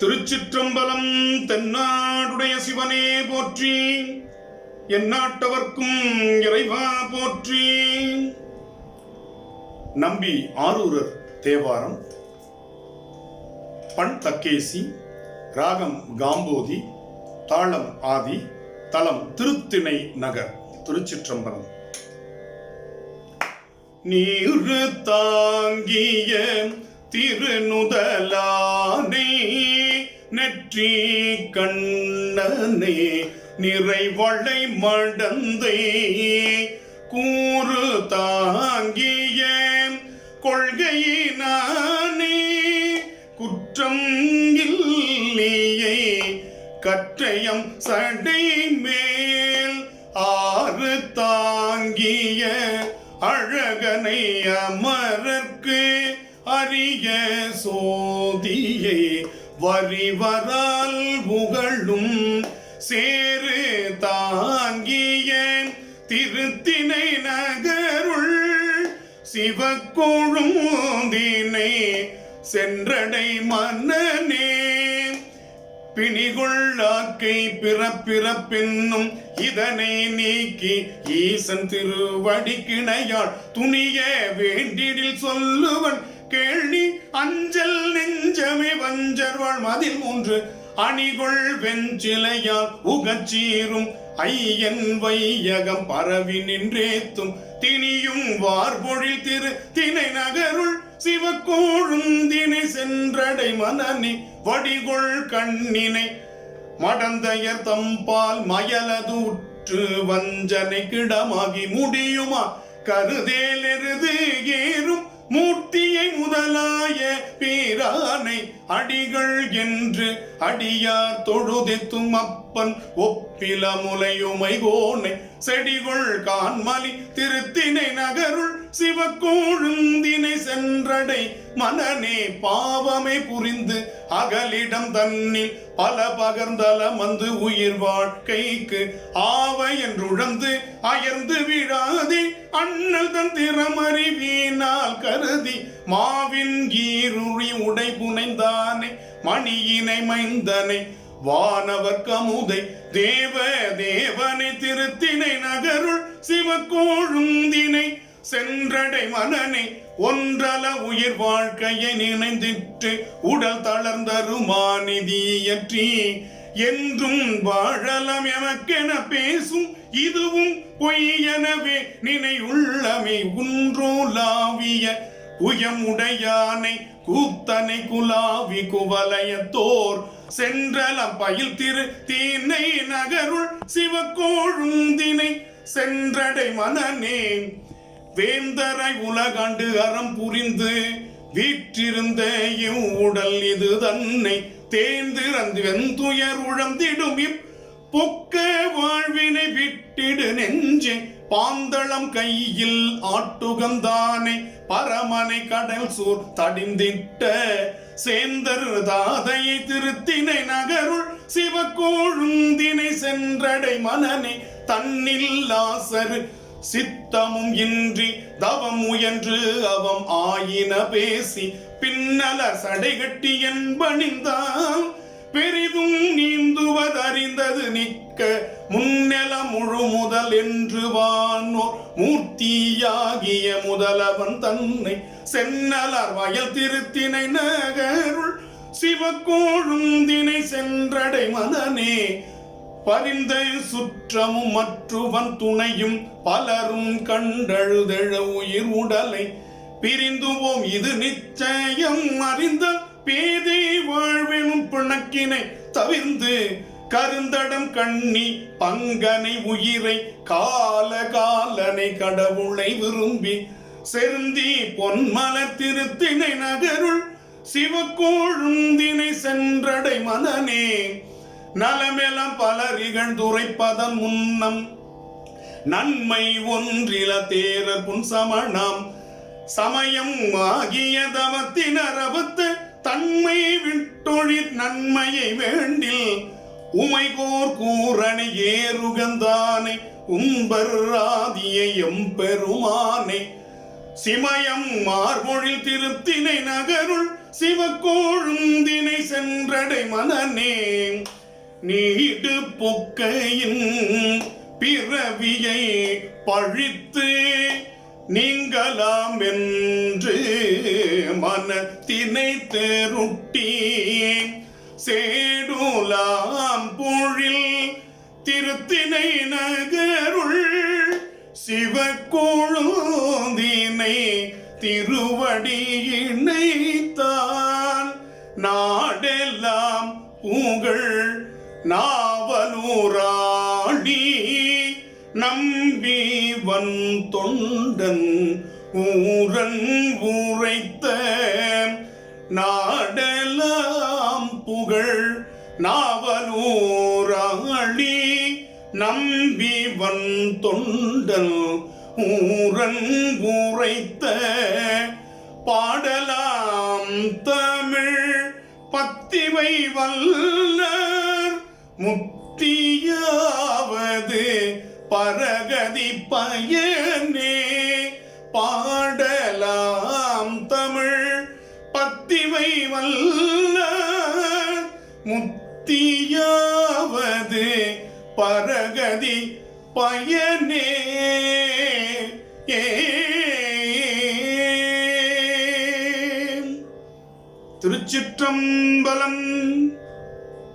திருச்சிற்றம்பலம். தென்னாடுடைய சிவனே போற்றி, எந்நாட்டவர்க்கும் இறைவா போற்றி. நம்பி ஆரூரர் தேவாரம். பண் தக்கேசி, ராகம் காம்போதி, தாளம் ஆதி, தலம் திருத்திணை நகர். திருச்சிற்றம்பலம். நீரு தாங்கிய திருநுதலானே நெற்றி கண்ணனே நிறைவளை மடந்தை கூறு தாங்கிய கொள்கையினானே குற்றம் இல்லையை கற்றையம் சடை மேல் ஆறு தாங்கிய அழகனை அமரர்க்கு அரிய சோதியை வரிவரால் புகழும் சேரு தாங்கிய திருத்திணை நகருள் சிவக்கொழுந்தினை சென்றடை மன்னனே பிணிகொள்ளாக்கை பிறப்பிறப்பென்னும் இதனை நீக்கி ஈசன் திருவடி கிணையாள் துணிய வேண்டிடில் சொல்லுவன் கேள்வி அஞ்சல் நெஞ்சமே வஞ்சர்வாள் மதில் மூன்று அணிகொள் வெஞ்சிலையால் உகச்சீரும் ஐயன் வையகம் பரவி நின்றேத்தும் திணியும் வார்பொழில் திரு திணை நகருள் சிவக்கோழுந்தினை சென்றடை மனனி வடிகொள் கண்ணினை மடந்தையர் தம்பால் மயலது உற்று வஞ்சனை கிடமாகி முடியுமா கருதேலெருது ஏறும் மூர்த்தியை முதலாய பீரானை அடிகள் என்று அடியார் தொழுதெத்தும் அப்பன் ஒப்பில முலையுமை கோனை செடிகொள் கான்மலி திருத்திணை நகருள் சிவக்கோழுந்தினை சென்றடை மனனே பாவமே புரிந்து அகலிடம் தன்னில் பல பகர்ந்தல வந்து உயிர் வாழ்க்கைக்கு ஆவ என்றுழந்து அயர்ந்து விழாதே அண்ணல் தன் திறமறிவீனால் கருதி மாவின் ஈருழி உடை புனைந்தானே மணியினை மைந்தனை வானவர் கமுதை தேவ தேவனை திருத்திணை நகருள் சிவக்கோழுந்தினை சென்றடை மனனை ஒன்றல உயிர் வாழ்க்கையை நினைந்திட்டு உடல் தளர்ந்தருமாநிதியற்றி என்றும் வாழலாம் எமக்கென பேசும் இதுவும் பொய்யெனவே நினை உள்ளமை உன்றோலாவிய உயமுடையானை கூத்தனை குலாவி குவலயத்தோர் சென்றலம் பயில் திரு தீனை நகருள் சிவக்கோழுந்தினை சென்றடை மனனே வேந்தரை உலகாண்டு அறம் புரிந்து வீற்றிருந்த இவ்வுடல் இது தன்னை தேர்ந்திறந்து வெந்துயர் உழந்திடும் பொக்க வாழ்வினை விட்டிடு நெஞ்சே பாந்தளம் கையில் ஆட்டுகந்தானே பரமனை கடல் சூர் தடிந்திட்ட சேந்தர் தாதையை திருத்திணை நகருள் சிவக்கோழுந்தினை சென்றடை மனனே தன்னில்லாசரு சித்தமும் இன்றி தவம் முயன்று அவம் ஆயின பேசி பின்னலர் சடைகட்டி என்பணிந்தால் பெரிதும் நீந்துவதறிந்தது நிற்க முன்னெல முழு முதல் என்று வானோர் மூர்த்தியாகிய முதலவன் தன்னை சென்னலர் வயல் திருத்திணை நகருள் சிவக்கோழுந்தினை சென்றடை மனனே பரிந்த சுற்றமும் மற்றுவன் துணையும் பலரும் கண்டழுதெழ உயிர் உடலை பிரிந்துவோம் இது நிச்சயம் அறிந்த பேதை வாழ்வெனும் பிணக்கினை தவிர்ந்து கருந்தடம் கண்ணி பங்கனை உயிரை கால காலனை கடவுளை விரும்பி செருந்தி பொன்மலர் திருத்திணை நகருள் சிவக்கோழுந்தினை சென்றடை மனனே நலமெல்லாம் பலரிகள் துரைப்பதன் முன்னம் நன்மை ஒன்றில தேரர் புன் சமணம் சமயம் ஆகிய தவத்தினரவத்து தன்மை விட்டொழிற் நன்மையை வேண்டில் உமைகோர் கூரணை ஏறுகந்தானை உம்பர் ஆதியை எம்பெருமானை சிமயம் மார்பொழில் திருத்தினை நகருள் சிவக்கோழுந்தினை சென்ற நின்றடை மனனே நீடு பொக்கையின் பிறவியை பழித்து நீங்கலாம் என்று மனத்தினை தேருட்டி சேடுலாம் பொழில் திருத்தினை நகருள் சிவக்கொழுந்தினை திருவடியினைத்தான் நாடெல்லாம் புகழ் நாவலூராடி நம்பி வன் தொண்டன் ஊரன் உரைத்த நாடெல்லாம் புகழ் நாவலூராடி நம்பி வன் தொண்டன் ஊரன் உரைத்த பாடலாம் தமிழ் பத்திவை வல்லர் முக்தியாவது பரகதி பயனே பாடலாம் தமிழ் பத்திவை வல்லர் முக்தியாவது பரகதி பயனே. திருச்சிற்றம்பலம்.